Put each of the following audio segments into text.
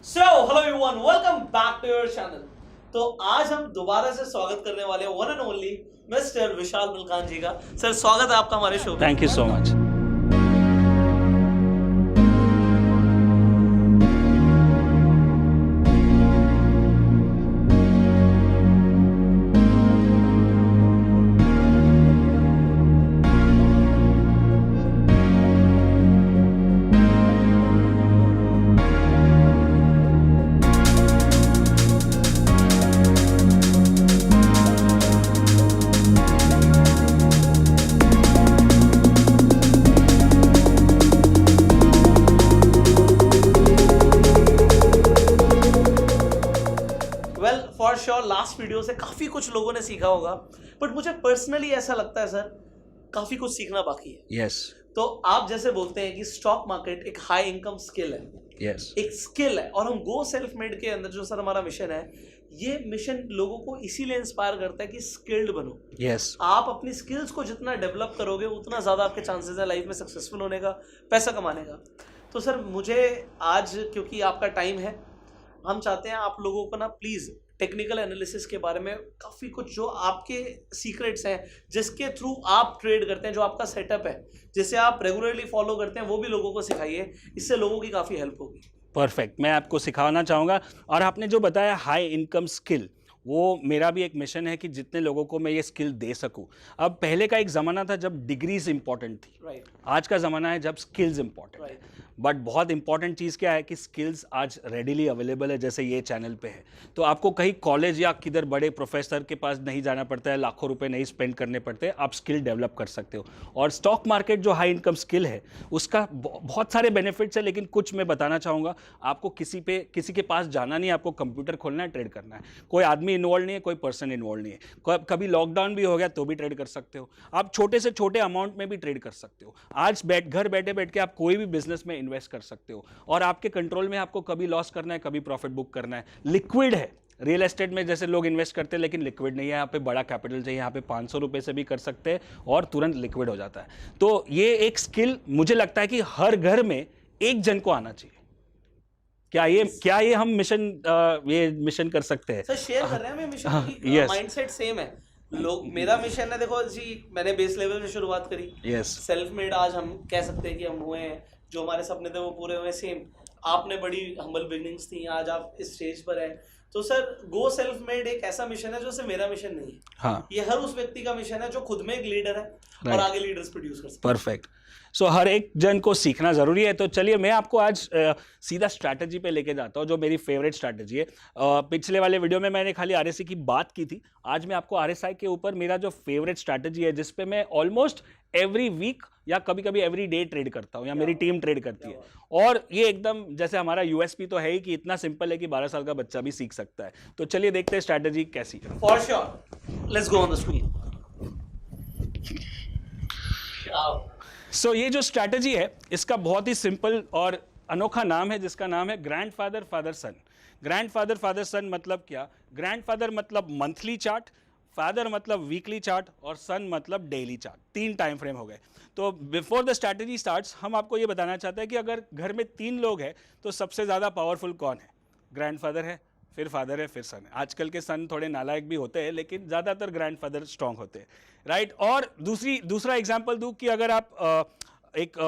So hello everyone, welcome back to your channel. तो आज हम दोबारा से स्वागत करने वाले हैं one and only mister Vishal Mulkan ji का। सर, स्वागत है आपका हमारे शो पे। Thank you so much. Well for sure last video से काफी कुछ लोगों ने सीखा होगा, बट मुझे पर्सनली ऐसा लगता है सर, काफी कुछ सीखना बाकी है। यस तो आप जैसे बोलते हैं कि स्टॉक मार्केट एक हाई इनकम स्किल है, यस एक स्किल है, और हम गो सेल्फ मेड के अंदर जो सर हमारा मिशन है, ये मिशन लोगों को इसीलिए इंस्पायर करता है कि स्किल्ड बनो। यस आप अपनी स्किल्स को जितना डेवलप करोगे उतना ज़्यादा आपके चांसेस है लाइफ में सक्सेसफुल होने का, पैसा कमाने का। तो सर मुझे आज, क्योंकि आपका टाइम है, हम चाहते हैं आप लोगों को ना प्लीज़ टेक्निकल एनालिसिस के बारे में काफ़ी कुछ जो आपके सीक्रेट्स हैं, जिसके थ्रू आप ट्रेड करते हैं, जो आपका सेटअप है, जिसे आप रेगुलरली फॉलो करते हैं, वो भी लोगों को सिखाइए। इससे लोगों की काफ़ी हेल्प होगी। परफेक्ट। मैं आपको सिखाना चाहूँगा। और आपने जो बताया हाई इनकम स्किल, वो मेरा भी एक मिशन है कि जितने लोगों को मैं ये स्किल दे सकूं। अब पहले का एक ज़माना था जब डिग्रीज इंपॉर्टेंट थी, राइट। आज का ज़माना है जब स्किल्स इंपॉर्टेंट है। बट बहुत इंपॉर्टेंट चीज़ क्या है कि स्किल्स आज रेडीली अवेलेबल है, जैसे ये चैनल पे है। तो आपको कहीं कॉलेज या किधर बड़े प्रोफेसर के पास नहीं जाना पड़ता है, लाखों रुपए नहीं स्पेंड करने पड़ते, आप स्किल डेवलप कर सकते हो। और स्टॉक मार्केट जो हाई इनकम स्किल है, उसका बहुत सारे बेनिफिट्स है, लेकिन कुछ मैं बताना चाहूँगा। आपको किसी के पास जाना नहीं है, आपको कंप्यूटर खोलना है, ट्रेड करना है। कोई आदमी इन्वॉल्व नहीं है, कोई पर्सन इन्वॉल्व नहीं है। कभी लॉकडाउन भी हो गया तो भी ट्रेड कर सकते हो। आप छोटे से छोटे अमाउंट में भी ट्रेड कर सकते हो। आज घर बैठे के आप कोई भी बिजनेस में इन्वेस्ट कर सकते हो, और आपके कंट्रोल में। आपको कभी लॉस करना है, कभी प्रॉफिट बुक करना है। लिक्विड है। रियल एस्टेट में जैसे लोग इन्वेस्ट करते हैं, लेकिन लिक्विड नहीं है। यहाँ पे बड़ा कैपिटल चाहिए। यहाँ पे 500 रुपए से भी कर सकते हैं और तुरंत लिक्विड हो जाता है। तो ये एक स्किल मुझे लगता है कि हर घर में एक जन को आना चाहिए। क्या ये हम मिशन कर सकते हैं? सर शेयर कर रहे हैं, हमें मिशन की यस माइंडसेट सेम है। लोग, मेरा मिशन है, देखो जी, मैंने बेस लेवल से शुरुआत करी। यस सेल्फ मेड आज हम कह सकते हैं कि हम हुए हैं। जो हमारे सपने थे वो पूरे हुए। सेम आपने बड़ी हम्बल बिगनिंग्स थी, आज आप इस स्टेज पर हैं। तो सर गो सेल्फ मेड एक ऐसा मिशन है जो सिर्फ मेरा मिशन नहीं है। हाँ, ये हर उस व्यक्ति का मिशन है जो खुद में एक लीडर है और Right. आगे लीडर्स प्रोड्यूस कर सकता है। परफेक्ट। सो हर एक जन को सीखना जरूरी है। तो चलिए मैं आपको आज सीधा स्ट्रैटेजी पे लेके जाता हूँ, जो मेरी फेवरेट स्ट्रैटेजी है। पिछले वाले वीडियो में मैंने खाली आरएससी की बात की थी। आज मैं आपको आरएसआई के ऊपर मेरा जो फेवरेट स्ट्रैटेजी है, जिसपे मैं ऑलमोस्ट एवरी वीक या कभी कभी एवरी डे ट्रेड करता हूँ, या मेरी टीम ट्रेड करती है। और ये एकदम जैसे हमारा यूएसपी तो है ही कि इतना सिंपल है कि 12 साल का बच्चा भी सीख सकता है। तो चलिए देखते हैं स्ट्रैटेजी कैसी है। For sure, let's go on the screen. So ये जो स्ट्रैटेजी है, इसका बहुत ही सिंपल और अनोखा नाम है, जिसका नाम है ग्रैंडफादर फादर सन। ग्रैंडफादर फादर सन मतलब क्या? ग्रैंडफादर मतलब मंथली चार्ट, फादर मतलब वीकली चार्ट, और सन मतलब डेली चार्ट। 3 टाइम फ्रेम हो गए। तो बिफोर द स्ट्रैटेजी स्टार्ट्स, हम आपको ये बताना चाहते हैं कि अगर घर में 3 लोग हैं तो सबसे ज़्यादा पावरफुल कौन है? ग्रैंडफादर है, फिर फादर है, फिर सन है। आजकल के सन थोड़े नालायक भी होते हैं, लेकिन ज़्यादातर ग्रैंडफादर स्ट्रांग होते हैं, राइट। और दूसरा एग्जांपल दूं कि अगर आप एक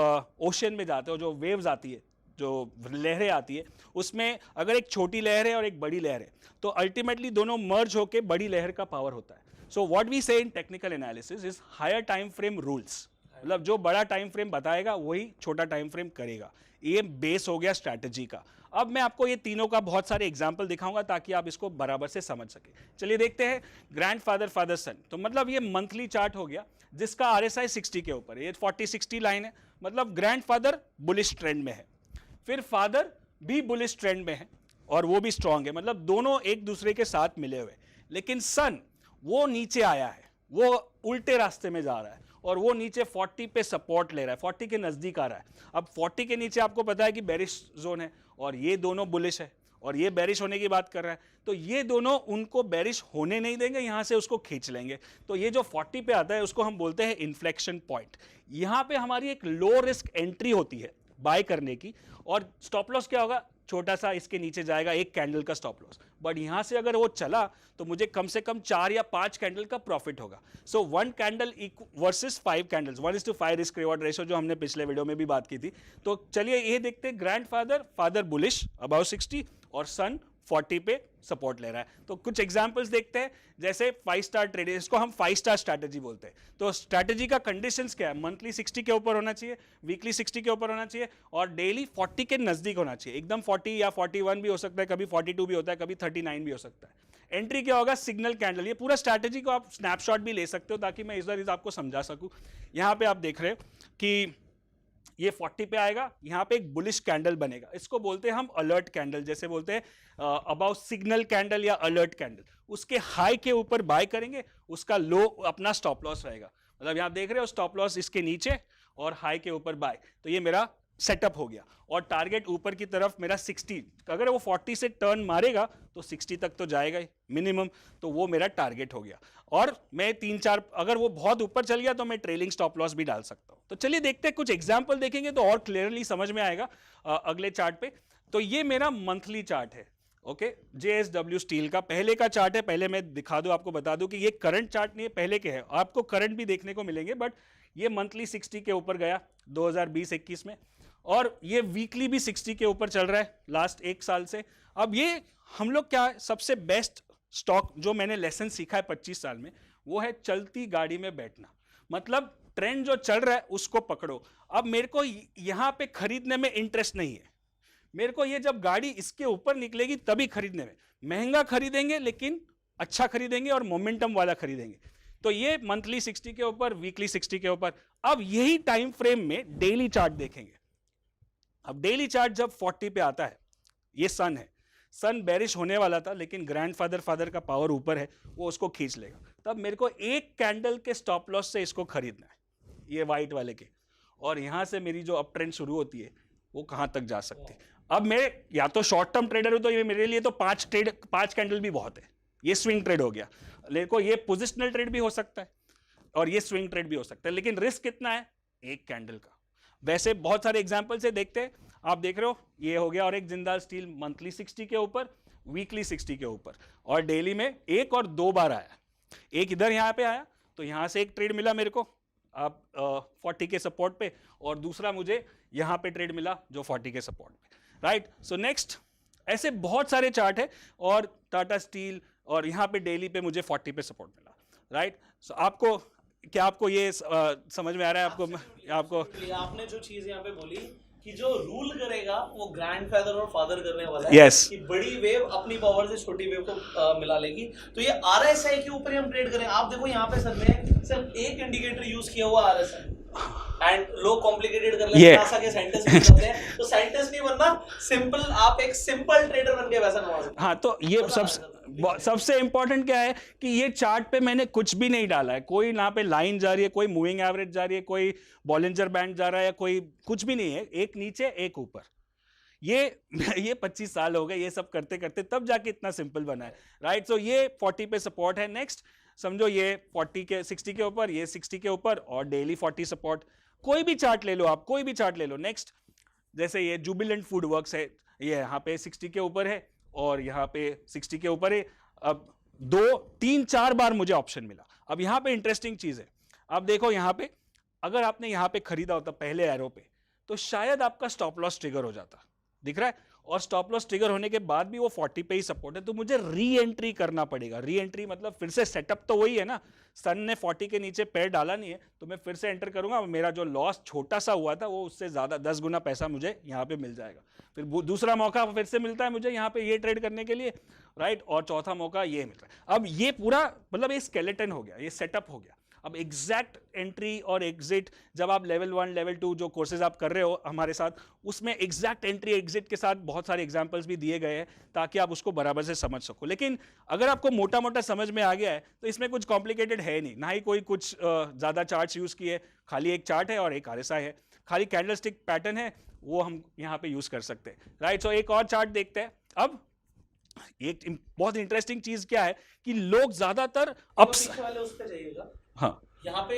ओशन में जाते हो, जो वेव्स आती है, जो लहरें आती है, उसमें अगर एक छोटी लहर है और एक बड़ी लहर है, तो अल्टीमेटली दोनों मर्ज होकर बड़ी लहर का पावर होता है। सो what we say in technical analysis is higher time frame rules. मतलब जो बड़ा टाइम फ्रेम बताएगा वही छोटा टाइम फ्रेम करेगा। ये बेस हो गया स्ट्रैटेजी का। अब मैं आपको ये तीनों का बहुत सारे एग्जाम्पल दिखाऊंगा ताकि आप इसको बराबर से समझ सके। चलिए देखते हैं। ग्रैंडफादर फादर सन, तो मतलब ये मंथली चार्ट हो गया, जिसका आरएसआई 60 के ऊपर है। ये 40-60 लाइन है, मतलब ग्रैंडफादर बुलिश ट्रेंड में है। फिर फादर भी बुलिश ट्रेंड में है और वो भी स्ट्रांग है, मतलब दोनों एक दूसरे के साथ मिले हुए। लेकिन सन वो नीचे आया है, वो उल्टे रास्ते में जा रहा है, और वो नीचे 40 पे सपोर्ट ले रहा है, 40 के नजदीक आ रहा है। अब 40 के नीचे आपको पता है कि बेरिश जोन है, और ये दोनों बुलिश है, और ये बेरिश होने की बात कर रहा है। तो ये दोनों उनको बेरिश होने नहीं देंगे, यहां से उसको खींच लेंगे। तो ये जो 40 पे आता है उसको हम बोलते हैं इन्फ्लेक्शन पॉइंट। यहां पे हमारी एक लो रिस्क एंट्री होती है, बाय करने की, और स्टॉप लॉस क्या होगा, छोटा सा इसके नीचे जाएगा, एक कैंडल का स्टॉप लॉस, बट यहां से अगर वो चला तो मुझे कम से कम 4 या 5 कैंडल का प्रॉफिट होगा। सो 1 candle versus 5 candles, 1:5 risk reward ratio, जो हमने पिछले वीडियो में भी बात की थी। तो चलिए ये देखते हैं, ग्रैंडफादर, फादर बुलिश अबाउट 60 और सन 40 पे सपोर्ट ले रहा है। तो कुछ एग्जांपल्स देखते हैं, जैसे 5 स्टार ट्रेड, इसको हम 5 स्टार स्ट्रैटेजी बोलते हैं। तो स्ट्रैटेजी का कंडीशंस क्या है, मंथली 60 के ऊपर होना चाहिए, वीकली 60 के ऊपर होना चाहिए, और डेली 40 के नजदीक होना चाहिए, एकदम 40 या 41 भी हो सकता है, कभी 42 भी होता है, कभी 39 भी हो सकता है। एंट्री क्या होगा, सिग्नल कैंडल। ये पूरा स्ट्रैटेजी को आप स्नैपशॉट भी ले सकते हो ताकि मैं इस आपको समझा सकूं। यहां पे आप देख रहे हो कि ये 40 पे आएगा, यहाँ पे एक बुलिश कैंडल बनेगा, इसको बोलते हैं हम अलर्ट कैंडल, जैसे बोलते हैं अबाउट सिग्नल कैंडल या अलर्ट कैंडल। उसके हाई के ऊपर बाय करेंगे, उसका लो अपना स्टॉप लॉस रहेगा। मतलब यहाँ देख रहे हो स्टॉप लॉस इसके नीचे और हाई के ऊपर बाय, तो ये मेरा सेटअप हो गया। और टारगेट ऊपर की तरफ मेरा 60, अगर वो 40 से टर्न मारेगा तो 60 तक तो जाएगा ही मिनिमम, तो वो मेरा टारगेट हो गया। और मैं 3-4, अगर वो बहुत ऊपर चल गया तो मैं ट्रेलिंग स्टॉप लॉस भी डाल सकता हूं। तो चलिए देखते हैं, कुछ एग्जांपल देखेंगे तो और क्लियरली समझ में आएगा अगले चार्ट पे। तो ये मेरा मंथली चार्ट है, ओके, JSW स्टील का पहले का चार्ट है। पहले मैं दिखा दूं, आपको बता दूं कि ये करंट चार्ट नहीं है, पहले के है, आपको करंट भी देखने को मिलेंगे, बट ये मंथली 60 के ऊपर गया 2020-21 में, और ये वीकली भी 60 के ऊपर चल रहा है लास्ट 1 साल से। अब ये हम लोग क्या, सबसे बेस्ट स्टॉक जो मैंने लेसन सीखा है 25 साल में, वो है चलती गाड़ी में बैठना। मतलब ट्रेंड जो चल रहा है उसको पकड़ो। अब मेरे को यहां पे खरीदने में इंटरेस्ट नहीं है, मेरे को ये जब गाड़ी इसके ऊपर निकलेगी तभी खरीदने में, महंगा खरीदेंगे लेकिन अच्छा खरीदेंगे और मोमेंटम वाला खरीदेंगे। तो ये मंथली 60 के ऊपर, वीकली 60 के ऊपर। अब यही टाइम फ्रेम में डेली चार्ट देखेंगे। अब डेली चार्ट जब 40 पे आता है, ये सन है, सन बेरिश होने वाला था लेकिन ग्रैंडफादर फादर का पावर ऊपर है, वो उसको खींच लेगा। तब मेरे को एक कैंडल के स्टॉप लॉस से इसको खरीदना है, ये वाइट वाले के, और यहां से मेरी जो अप ट्रेंड शुरू होती है वो कहां तक जा सकती है। अब मैं या तो शॉर्ट टर्म ट्रेडर हूं, तो ये मेरे लिए तो 5 कैंडल भी बहुत है, ये स्विंग ट्रेड हो गया। लेकिन ये पोजिशनल ट्रेड भी हो सकता है और ये स्विंग ट्रेड भी हो सकता है, लेकिन रिस्क कितना है, एक कैंडल का। वैसे बहुत सारे एग्जांपल से देखते हैं, आप देख रहे हो ये हो गया, और एक जिंदाल स्टील मंथली 60 के ऊपर, वीकली 60 के ऊपर, और डेली में 1 और 2 बार आया। एक इधर यहाँ पे आया तो यहाँ से एक ट्रेड मिला मेरे को आप 40 के सपोर्ट पे, और दूसरा मुझे यहाँ पे ट्रेड मिला जो 40 के सपोर्ट पे, राइट। सो नेक्स्ट, ऐसे बहुत सारे चार्ट है, और टाटा स्टील, और यहाँ पे डेली पे मुझे 40 पे सपोर्ट मिला, राइट। सो आपको क्या, आपको ये समझ में आ रहा है आपको आपने जो चीज यहाँ पे बोली कि जो रूल करेगा वो ग्रैंडफादर और फादर करने वाला है, yes. कि बड़ी वेव अपनी पावर से छोटी वेव को मिला लेगी। तो ये RSI के ऊपर हम ट्रेड करें। आप देखो यहाँ पे सर ने सिर्फ एक इंडिकेटर यूज किया हुआ RSI, एंड लो कॉम्प्लिकेटेड कर लेते हैं, नासा के साइंटिस्ट भी करते हैं। तो साइंटिस्ट नहीं बनना, सिंपल, आप एक सिंपल ट्रेडर बन के पैसा कमा सकते हैं। हाँ, तो ये सबसे इंपॉर्टेंट क्या है कि ये चार्ट पे मैंने कुछ भी नहीं डाला है, कोई यहाँ पे लाइन जा रही है, कोई मूविंग एवरेज जा रही है, कोई बॉलिंजर बैंड जा रहा है, कोई कुछ भी नहीं है, एक नीचे एक ऊपर। ये 25 साल हो गए ये सब करते करते, तब जाके इतना सिंपल बना है, राइट। सो ये 40 पे सपोर्ट है। नेक्स्ट समझो ये 40 के 60 के ऊपर, ये 60 के ऊपर, और डेली 40 सपोर्ट। कोई भी चार्ट ले लो आप, कोई भी चार्ट ले लो। नेक्स्ट जैसे ये जुबिलेंट फूड वर्क्स है, ये यहाँ पे 60 के ऊपर है और यहाँ पे 60 के ऊपर है। अब 2-3-4 बार मुझे ऑप्शन मिला। अब यहाँ पे इंटरेस्टिंग चीज है, अब देखो यहाँ पे अगर आपने यहाँ पे खरीदा होता पहले एरो पे, तो शायद आपका स्टॉप लॉस ट्रिगर हो जाता, दिख रहा है। और स्टॉप लॉस ट्रिगर होने के बाद भी वो 40 पे ही सपोर्ट है, तो मुझे री एंट्री करना पड़ेगा। री एंट्री मतलब फिर से सेटअप तो वही है ना, सन ने 40 के नीचे पैर डाला नहीं है, तो मैं फिर से एंटर करूंगा, मेरा जो लॉस छोटा सा हुआ था वो उससे ज्यादा 10 गुना पैसा मुझे यहाँ पे मिल जाएगा। फिर दूसरा मौका फिर से मिलता है मुझे यहाँ पे ये ट्रेड करने के लिए, राइट। और चौथा मौका ये मिल रहा है। अब ये पूरा मतलब ये स्केलेटन हो गया, ये सेटअप हो गया। अब एग्जैक्ट एंट्री और एग्जिट, जब आप लेवल 1 लेवल 2 जो कोर्सेज आप कर रहे हो हमारे साथ, उसमें एग्जैक्ट एंट्री एग्जिट के साथ बहुत सारे एग्जांपल्स भी दिए गए हैं ताकि आप उसको बराबर से समझ सको। लेकिन अगर आपको मोटा मोटा समझ में आ गया है तो इसमें कुछ कॉम्प्लिकेटेड है नहीं, ना ही कोई कुछ ज़्यादा चार्ट्स यूज़ किए, खाली एक चार्ट है और एक RSI है, खाली कैंडलस्टिक पैटर्न है, वो हम यहाँ पे यूज़ कर सकते हैं, राइट। सो एक और चार्ट देखते हैं। अब एक बहुत इंटरेस्टिंग चीज़ क्या है कि लोग ज़्यादातर वाले उस पे जाइएगा, हाँ यहाँ पे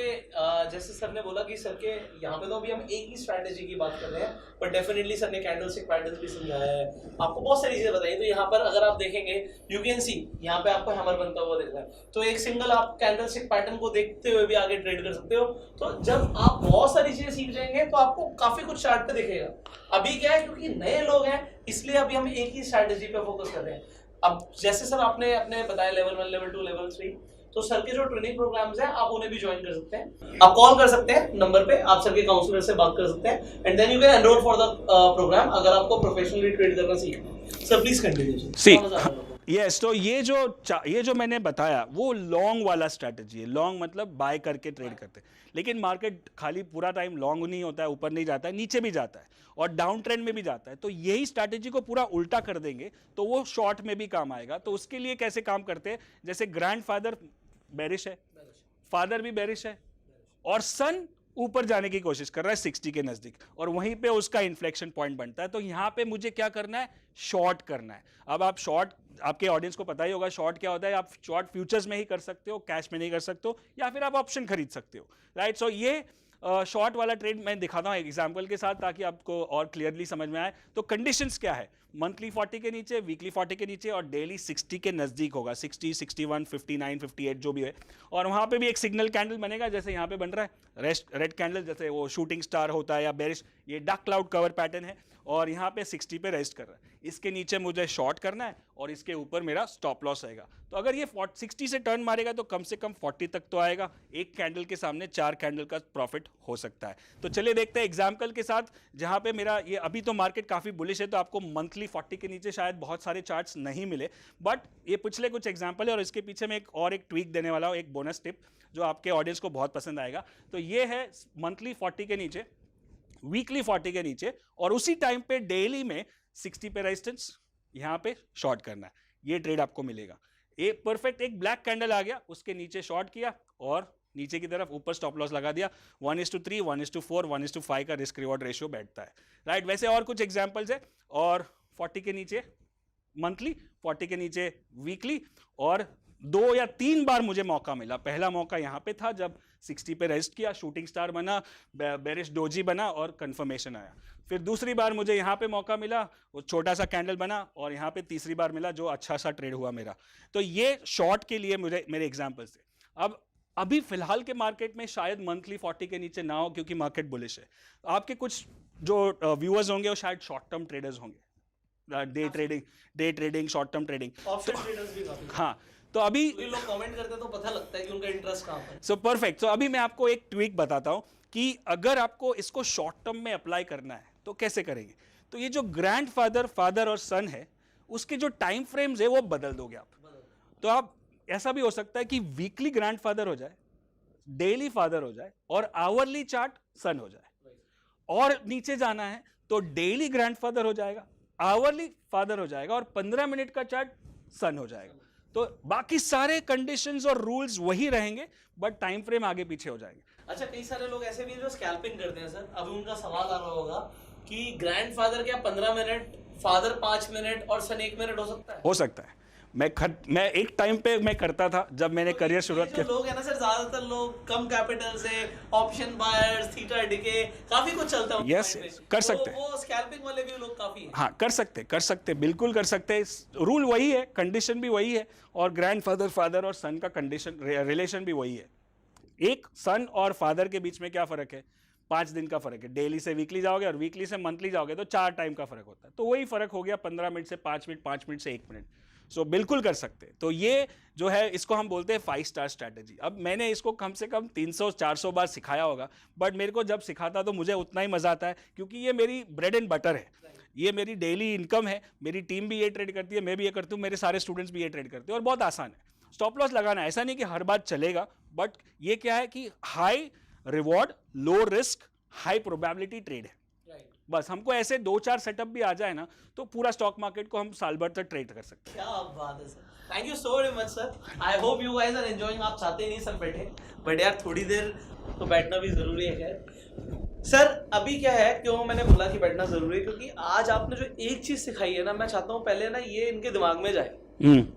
जैसे सर ने बोला कि सर के यहाँ पे तो अभी हम एक ही स्ट्रैटेजी की बात कर रहे हैं, पर डेफिनेटली सर ने कैंडलस्टिक पैटर्न्स भी समझाया है, आपको बहुत सारी चीजें बताई। तो यहाँ पर अगर आप देखेंगे यू कैन सी यहाँ पे आपको हैमर बनता हुआ दिख रहा है, तो एक सिंगल आप कैंडलस्टिक पैटर्न को देखते हुए भी आगे ट्रेड कर सकते हो। तो जब आप बहुत सारी चीजें सीख जाएंगे तो आपको काफी कुछ चार्ट पे दिखेगा। अभी क्या है, क्योंकि नए लोग हैं इसलिए अभी हम एक ही स्ट्रैटेजी पे फोकस कर रहे हैं। अब जैसे सर आपने अपने बताया लेवल 1, लेवल 2, लेवल 3, तो सर के जो ट्रेनिंग प्रोग्राम्स हैं आप उन्हें भी ज्वाइन कर सकते हैं। आप कॉल कर सकते हैं नंबर पे, आप सर के काउंसलर से बात कर सकते हैं, and then you can enroll for the program अगर आपको प्रोफेशनली ट्रेड करना सीखना है। Sir please continue. See yes, तो ये जो मैंने बताया वो लॉन्ग वाला स्ट्रैटेजी है। लॉन्ग मतलब बाय करके ट्रेड करते हैं, लेकिन मार्केट खाली पूरा टाइम लॉन्ग नहीं होता है, ऊपर नहीं जाता है, नीचे भी जाता है और डाउन ट्रेंड में भी जाता है। तो यही स्ट्रैटेजी को पूरा उल्टा कर देंगे तो वो शॉर्ट में भी काम आएगा। तो उसके लिए कैसे काम करते हैं, जैसे ग्रैंडफादर बेरिश है, फादर भी बेरिश है, और सन ऊपर जाने की कोशिश कर रहा है 60 के नजदीक, और वहीं पे उसका इन्फ्लेक्शन पॉइंट बनता है। तो यहाँ पे मुझे क्या करना है, शॉर्ट करना है। अब आप शॉर्ट, आपके ऑडियंस को पता ही होगा शॉर्ट क्या होता है। आप शॉर्ट फ्यूचर्स में ही कर सकते हो, कैश में नहीं कर सकते हो, या फिर आप ऑप्शन खरीद सकते हो, राइट। सो ये शॉर्ट वाला ट्रेड मैं दिखाता हूँ एग्जाम्पल के साथ ताकि आपको और क्लियरली समझ में आए। तो कंडीशंस क्या है, मंथली 40 के नीचे, वीकली 40 के नीचे और डेली 60 के नजदीक होगा, 60, 61, 59, 58 जो भी है। और वहाँ पे भी एक सिग्नल कैंडल बनेगा जैसे यहाँ पे बन रहा है, रेड कैंडल, जैसे वो शूटिंग स्टार होता है या बेरिश, ये डार्क क्लाउड कवर पैटर्न है, और यहाँ पे 60 पे रेस्ट कर रहा है। इसके नीचे मुझे शॉर्ट करना है और इसके ऊपर मेरा स्टॉप लॉस आएगा। तो अगर ये 60 से टर्न मारेगा तो कम से कम 40 तक तो आएगा। एक कैंडल के सामने 4 कैंडल का प्रॉफिट हो सकता है। तो चलिए देखते हैं एग्जाम्पल के साथ, जहां पे मेरा ये अभी तो मार्केट काफी बुलिश है, तो आपको मंथली 40 के नीचे शायद बहुत सारे चार्ट्स नहीं मिले, बट ये पिछले कुछ एग्जाम्पल है और इसके पीछे मैं एक ट्वीक देने वाला हूँ, एक बोनस टिप जो आपके ऑडियंस को बहुत पसंद आएगा। तो ये है मंथली 40 के नीचे, वीकली 40 के नीचे, और उसी टाइम पे डेली में 60 पे रेजिस्टेंस, यहाँ पे शॉर्ट करना है। ये ट्रेड आपको मिलेगा। एक परफेक्ट एक ब्लैक कैंडल आ गया, उसके नीचे शॉर्ट किया और नीचे की तरफ ऊपर स्टॉप लॉस लगा दिया। 1:3, 1:4, 1:5 का रिस्क रिवॉर्ड रेशियो बैठता है, राइट। वैसे और कुछ एग्जांपल्स है, और 40 के नीचे मंथली, 40 के नीचे वीकली, और 2 या 3 बार मुझे मौका मिला। पहला मौका यहाँ पे था जब 60 पे रेस्ट किया, शूटिंग स्टार बना, बेरिश डोजी बना और कंफर्मेशन आया। फिर दूसरी बार मुझे यहाँ पे मौका मिला, वो छोटा सा कैंडल बना, और यहाँ पे तीसरी बार मिला जो अच्छा सा ट्रेड हुआ मेरा। तो ये शॉर्ट के लिए मुझे मेरे एग्जांपल्स थे। अब अभी फिलहाल के मार्केट में शायद मंथली 40 के नीचे ना हो क्योंकि मार्केट बुलिश है। आपके कुछ जो व्यूअर्स होंगे वो शायद शॉर्ट टर्म ट्रेडर्स होंगे, day trading, short term trading, option traders भी काफी। हाँ, तो अभी ये लोग कमेंट करते हैं तो पता लगता है कि उनका इंटरेस्ट कहाँ पर है। So perfect. तो अभी मैं आपको एक ट्विक बताता हूँ कि अगर आपको इसको शॉर्ट टर्म में अप्लाई करना है तो कैसे करेंगे। तो ये जो ग्रैंडफादर, फादर और सन है, उसके जो टाइम फ्रेम्स है वो बदल दोगे आप। तो आप, ऐसा भी हो सकता है कि वीकली ग्रैंडफादर हो जाए, डेली फादर हो जाए, और आवरली चार्ट सन हो जाए। और नीचे जाना है तो डेली ग्रैंडफादर हो जाएगा, आवरली फादर हो जाएगा, और 15 मिनट का चार्ट सन हो जाएगा। तो बाकी सारे कंडीशंस और रूल्स वही रहेंगे, बट टाइम फ्रेम आगे पीछे हो जाएंगे। अच्छा, कई सारे लोग ऐसे भी हैं जो स्कैल्पिंग करते हैं सर। अभी उनका सवाल आ रहा होगा कि ग्रैंडफादर क्या 15 मिनट, फादर 5 मिनट और सन 1 मिनट हो सकता है? हो सकता है। मैं एक टाइम पे मैं करता था जब मैंने तो करियर शुरुआत किया। लोग है ना सर, ज्यादातर लोग कम कैपिटल से ऑप्शन बायर्स, थीटा डिके, काफी कुछ चलता है। यस, कर सकते हैं। वो स्कैल्पिंग वाले भी लोग काफी हैं। हाँ, कर सकते, बिल्कुल कर सकते। रूल वही है, कंडीशन भी वही है, और ग्रैंडफादर, फादर और सन का कंडीशन रिलेशन भी वही है। एक सन और फादर के बीच में क्या फर्क है? 5 दिन का फर्क है। डेली से वीकली जाओगे और वीकली से मंथली जाओगे तो 4 टाइम का फर्क होता है। तो वही फर्क हो गया 15 मिनट से 5 मिनट, 5 मिनट से 1 मिनट। सो बिल्कुल कर सकते हैं। तो ये जो है, इसको हम बोलते हैं 5 स्टार स्ट्रैटेजी। अब मैंने इसको कम से कम 300-400 बार सिखाया होगा, बट मेरे को जब सिखाता तो मुझे उतना ही मजा आता है, क्योंकि ये मेरी ब्रेड एंड बटर है, ये मेरी डेली इनकम है। मेरी टीम भी ये ट्रेड करती है, मैं भी ये करती हूँ, मेरे सारे स्टूडेंट्स भी ये ट्रेड करते हैं, और बहुत आसान है। स्टॉप लॉस लगाना ऐसा नहीं कि हर बार चलेगा, बट ये क्या है कि high reward, low risk, high probability trade है। बस हमको ऐसे 2-4 सेटअप भी आ जाए ना, तो पूरा स्टॉक मार्केट को हम साल भर तक ट्रेड कर सकते हैं। क्या बात है sir, thank you so very much sir. I hope you guys are enjoying. आप चाहते नहीं सब बैठे, बट यार थोड़ी देर तो बैठना भी जरूरी है। खैर सर, अभी क्या है, क्यों मैंने बोला कि बैठना जरूरी है, क्योंकि आज आपने जो एक चीज सिखाई है ना, मैं चाहता हूँ पहले ना ये इनके दिमाग में जाए,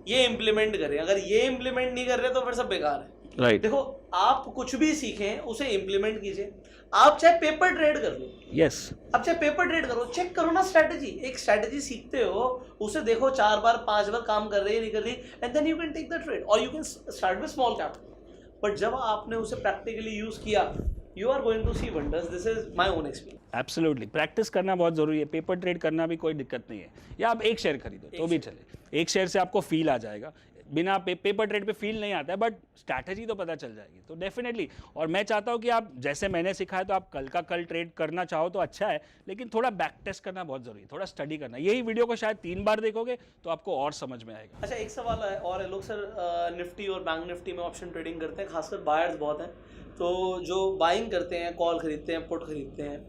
ये इम्प्लीमेंट करें। अगर ये इम्प्लीमेंट नहीं कर रहे तो फिर सब बेकार है। राइट। देखो आप कुछ भी सीखें उसे इम्प्लीमेंट कीजिए। आप चाहे पेपर ट्रेड कर लो, यस, अब चाहे पेपर ट्रेड करो, चेक करो ना स्ट्रैटेजी। एक स्ट्रैटेजी सीखते हो, उसे देखो 4 बार 5 बार काम कर रही है नहीं कर रही, and then you can take the trade और you can start with small capital. But जब आपने उसे प्रैक्टिकली यूज किया, you are going to see wonders. This is my own experience. Absolutely, practice करना बहुत ज़रूरी है। पेपर ट्रेड करना भी कोई दिक्कत नहीं है, या आप एक शेयर खरीदो तो भी चले। एक शेयर से आपको फील आ जाएगा, बिना पेपर ट्रेड पे फील नहीं आता है, बट स्ट्रैटेजी तो पता चल जाएगी। तो डेफिनेटली, और मैं चाहता हूँ कि आप जैसे मैंने सिखाया तो आप कल का कल ट्रेड करना चाहो तो अच्छा है, लेकिन थोड़ा बैक टेस्ट करना बहुत ज़रूरी है, थोड़ा स्टडी करना। यही वीडियो को शायद 3 बार देखोगे तो आपको और समझ में आएगा। अच्छा, एक सवाल है और है, लोग सर निफ्टी और बैंक निफ्टी में ऑप्शन ट्रेडिंग करते हैं, खासकर बायर्स बहुत हैं, तो जो बाइंग करते हैं, कॉल खरीदते हैं, पुट खरीदते हैं,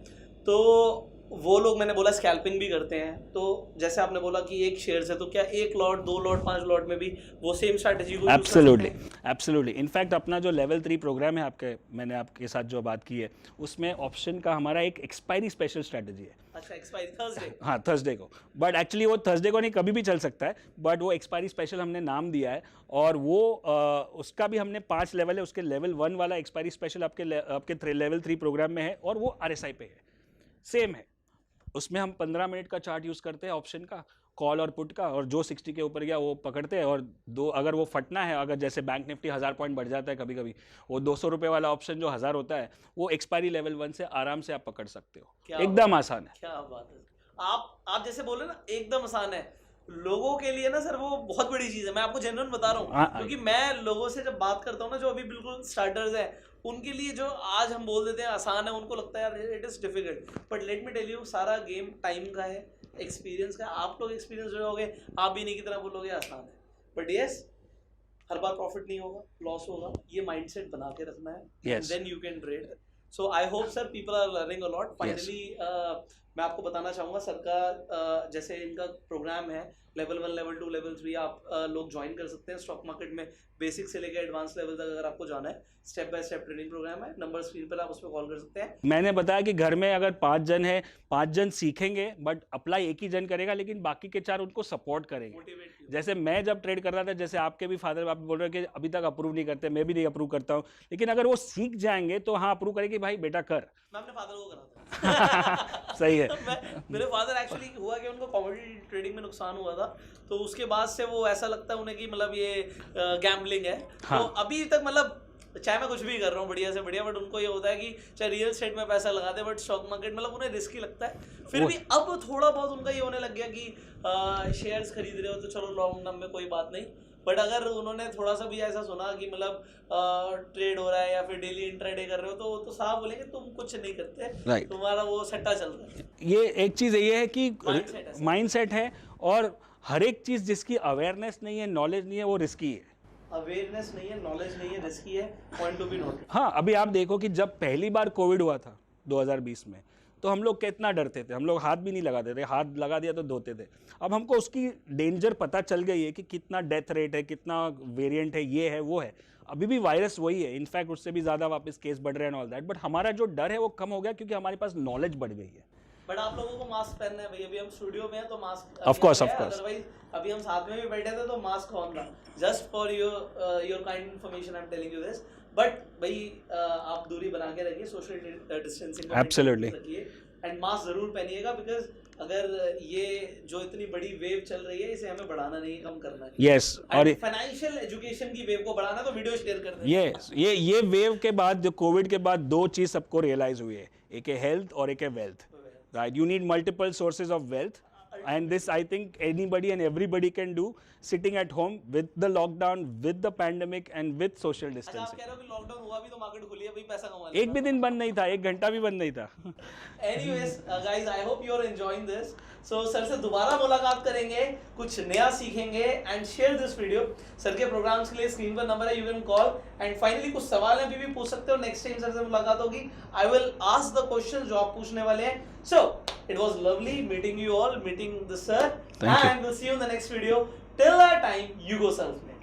तो वो लोग, मैंने बोला स्कैल्पिंग भी करते हैं। तो जैसे आपने बोला कि एक शेयर से, तो क्या 1 लॉट 2 लॉट 5 लॉट में भी वो सेम स्ट्रैटेजी को यूज कर सकते एब्सोल्युटली, हैं? एब्सोल्युटली। इनफैक्ट अपना जो लेवल 3 प्रोग्राम है मैंने आपके साथ जो बात की है, उसमें ऑप्शन का हमारा एक एक्सपायरी स्पेशल स्ट्रैटेजी है। अच्छा, एक्सपायरी थर्सडे? हाँ, थर्सडे को, बट एक्चुअली वो थर्सडे को नहीं, कभी भी चल सकता है, बट वो एक्सपायरी स्पेशल हमने नाम दिया है। और वो उसका भी हमने 5 लेवल है। उसके लेवल 1 वाला एक्सपायरी स्पेशल आपके लेवल 3 प्रोग्राम में है, और वो RSI पे है, सेम है। उसमें हम 15 मिनट का चार्ट यूज़ करते हैं ऑप्शन का, कॉल और पुट का, और जो 60 के ऊपर गया वो पकड़ते हैं। और अगर वो फटना है, अगर जैसे बैंक निफ्टी 1000 पॉइंट बढ़ जाता है कभी कभी, वो 200 रुपये वाला ऑप्शन जो 1000 होता है, वो एक्सपायरी लेवल 1 से आराम से आप पकड़ सकते हो। एकदम आसान है। क्या बात है। आप जैसे बोले ना एकदम आसान है, लोगों के लिए ना सर वो बहुत बड़ी चीज़ है। मैं आपको जेन्युइन बता रहा हूँ, क्योंकि मैं लोगों से जब बात करता हूँ ना, जो अभी बिल्कुल स्टार्टर्स हैं, उनके लिए जो आज हम बोल देते हैं आसान है, उनको लगता है यार it is difficult. But let me tell you, सारा गेम टाइम का है, एक्सपीरियंस का। आप लोग एक्सपीरियंस हो जाओगे, आप भी नहीं की तरह बोलोगे आसान है। But yes, her bar profit नहीं होगा, लॉस होगा, ये माइंडसेट बना के रखना है, Yes. Then you can trade. So I hope sir people are learning a lot. Finally मैं आपको बताना चाहूँगा, सर का जैसे इनका प्रोग्राम है, लेवल 1 लेवल 2 लेवल 3 आप लोग ज्वाइन कर सकते हैं। स्टॉक मार्केट में बेसिक से लेकर एडवांस लेवल तक अगर आपको जाना है, step by step training program है। नंबर स्क्रीन पर, आप उस पर कॉल कर सकते हैं। मैंने बताया कि घर में अगर 5 जन है, 5 जन सीखेंगे, बट अप्लाई एक ही जन करेगा, लेकिन बाकी के 4 उनको सपोर्ट करेंगे। मोटिवेट जैसे मैं जब ट्रेड कर रहा था, जैसे आपके भी फादर, आप बोल रहे हैं कि अभी तक अप्रूव नहीं करते, मैं भी नहीं अप्रूव करता हूँ, लेकिन अगर वो सीख जाएंगे तो हाँ अप्रूव करेंगे, भाई बेटा कर। मैं अपने फादर को कराता सही है। मेरे फादर एक्चुअली हुआ कि उनको कमोडिटी ट्रेडिंग में नुकसान हुआ था, तो उसके बाद से वो ऐसा लगता है उन्हें कि मतलब ये गैम्बलिंग है। हाँ। तो अभी तक मतलब चाहे मैं कुछ भी कर रहा हूँ बढ़िया से बढ़िया, बट उनको ये होता है कि चाहे रियल एस्टेट में पैसा लगा दे, बट स्टॉक मार्केट मतलब उन्हें रिस्की लगता है। फिर भी अब थोड़ा बहुत उनका ये होने लग गया कि शेयर्स खरीद रहे हो तो चलो लॉन्ग टर्म में कोई बात नहीं। बट अगर उन्होंने थोड़ा सा भी ऐसा सुना कि मतलब ट्रेड हो रहा है या फिर डेली इंट्राडे कर रहे हो, तो साहब बोलेंगे तुम कुछ नहीं करते, Right. तुम्हारा वो सट्टा चल रहा है। ये एक चीज़ ये है कि Mindset है। माइंडसेट है, और हर एक चीज़ जिसकी अवेयरनेस नहीं है, नॉलेज नहीं है, वो रिस्की है। अवेयरनेस नहीं है, नॉलेज नहीं है, रिस्की है, पॉइंट टू बी नोटेड। हाँ, अभी आप देखो कि जब पहली बार कोविड हुआ था 2020 में, तो हम लोग कितना डरते थे, हम लोग हाथ भी नहीं लगाते थे, हाथ लगा दिया तो धोते थे। अब हमको उसकी डेंजर पता चल गई है कि कितना डेथ रेट है, कितना वेरिएंट है, ये है वो है। अभी भी वायरस वही है, इनफैक्ट उससे भी ज़्यादा वापस केस बढ़ रहे हैं ऑल दैट, बट हमारा जो डर है वो कम हो गया, क्योंकि हमारे पास नॉलेज बढ़ गई है। बट आप लोगों को मास्क पहनना है भाई, अभी हम स्टूडियो में हैं तो mask Of course, of course. Otherwise अभी हम साथ में भी बैठे थे तो मास्क ऑन था। Just for your kind information I am telling you this. But भाई आप दूरी बना के रखिए, सोशल डिस्टेंसिंग Absolutely. रखिए, एंड मास्क जरूर पहनिएगा, बिकॉज अगर ये जो इतनी बड़ी वेव चल रही है, इसे हमें बढ़ाना नहीं है, कम करना है। यस, और फाइनेंशियल एजुकेशन की वेव को बढ़ाना है तो वीडियो शेयर कर दें। ये वेव के बाद, जो कोविड के बाद 2 चीज़ सबको रियलाइज हुई है, एक है हेल्थ और एक है wealth. Right, you need multiple sources of wealth, and this I think anybody and everybody can do sitting at home with the lockdown, with the pandemic and with social अच्छा, आप distancing. कह रहे हो कि lockdown हुआ भी तो market खुली है भाई, पैसा कमा एक भी दिन बंद नहीं था, 1 घंटा भी बंद नहीं था। Anyways, guys, I hope you are enjoying this. So sir से दोबारा मुलाकात करेंगे, कुछ नया सीखेंगे, and share this video. Sir के प्रोग्राम्स के लिए स्क्रीन पर नंबर है, you can call. And finally कुछ सवाल हैं अभी भी पूछ सकते हो, नेक्स्ट टाइम सर से मुलाकात होगी, I will ask the questions जो आप पूछने वाले हैं. So it was lovely meeting you all, meeting the sir, Thank you. and we'll see you in the next video. Till that time, you go self-made.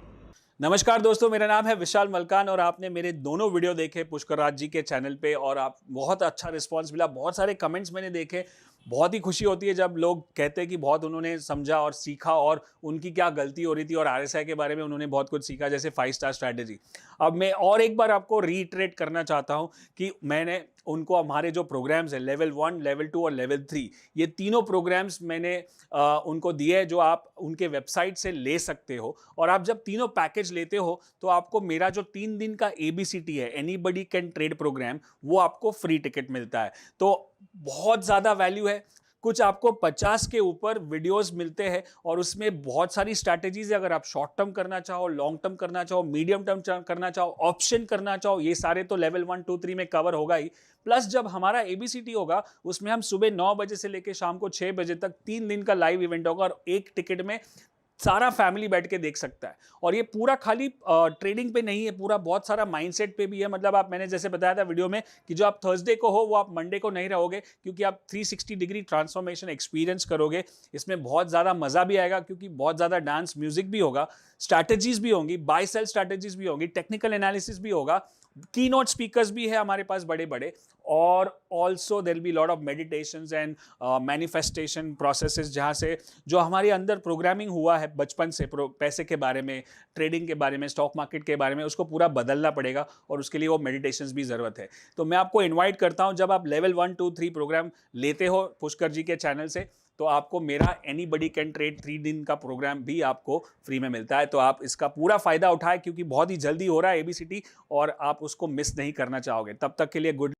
नमस्कार दोस्तों, मेरा नाम है विशाल मलकान, और आपने मेरे दोनों वीडियो देखे पुष्कर राज जी के चैनल पे, और आप बहुत अच्छा रिस्पांस मिला, बहुत सारे कमेंट्स मैंने देखे, बहुत ही खुशी होती है जब लोग कहते हैं कि बहुत उन्होंने समझा और सीखा और उनकी क्या गलती हो रही थी और आरएसआई के बारे में उन्होंने बहुत कुछ सीखा, जैसे 5 स्टार स्ट्रैटेजी। अब मैं और एक बार आपको रीइटरेट करना चाहता हूं कि मैंने उनको हमारे जो प्रोग्राम्स है लेवल 1, लेवल 2 और लेवल 3, ये तीनों प्रोग्राम्स मैंने उनको दिए हैं जो आप उनके वेबसाइट से ले सकते हो। और आप जब तीनों पैकेज लेते हो तो आपको मेरा जो 3 दिन का एबीसीटी है, एनीबडी कैन ट्रेड प्रोग्राम, वो आपको फ्री टिकट मिलता है। तो बहुत ज़्यादा वैल्यू है। कुछ आपको 50 के ऊपर वीडियोस मिलते हैं और उसमें बहुत सारी स्ट्रैटेजीज है। अगर आप शॉर्ट टर्म करना चाहो, लॉन्ग टर्म करना चाहो, मीडियम टर्म करना चाहो, ऑप्शन करना चाहो, ये सारे तो लेवल 1, 2, 3 में कवर होगा ही। प्लस जब हमारा एबीसीटी होगा उसमें हम सुबह 9 बजे से लेकर शाम को 6 बजे तक 3 दिन का लाइव इवेंट होगा और एक टिकट में सारा फैमिली बैठ के देख सकता है। और ये पूरा खाली ट्रेडिंग पे नहीं है, पूरा बहुत सारा माइंडसेट पे भी है। मतलब आप, मैंने जैसे बताया था वीडियो में कि जो आप थर्सडे को हो वो आप मंडे को नहीं रहोगे, क्योंकि आप 360 डिग्री ट्रांसफॉर्मेशन एक्सपीरियंस करोगे। इसमें बहुत ज़्यादा मज़ा भी आएगा क्योंकि बहुत ज़्यादा डांस म्यूजिक भी होगा, स्ट्रैटेजीज भी होंगी, बाय सेल स्ट्रैटेजीज भी होंगी, टेक्निकल एनालिसिस भी होगा, की नोट स्पीकर्स भी है हमारे पास बड़े बड़े, और also there be lot of meditations and manifestation processes, जहाँ से जो हमारे अंदर प्रोग्रामिंग हुआ है बचपन से पैसे के बारे में, ट्रेडिंग के बारे में, स्टॉक मार्केट के बारे में, उसको पूरा बदलना पड़ेगा और उसके लिए वो मेडिटेशंस भी ज़रूरत है। तो मैं आपको इन्वाइट करता हूँ, जब आप लेवल 1, 2, 3 प्रोग्राम लेते हो पुष्कर जी के चैनल से, तो आपको मेरा एनीबडी कैन ट्रेड 3 दिन का प्रोग्राम भी आपको फ्री में मिलता है। तो आप इसका पूरा फ़ायदा उठाएं क्योंकि बहुत ही जल्दी हो रहा है एबीसीटी और आप उसको मिस नहीं करना चाहोगे। तब तक के लिए गुड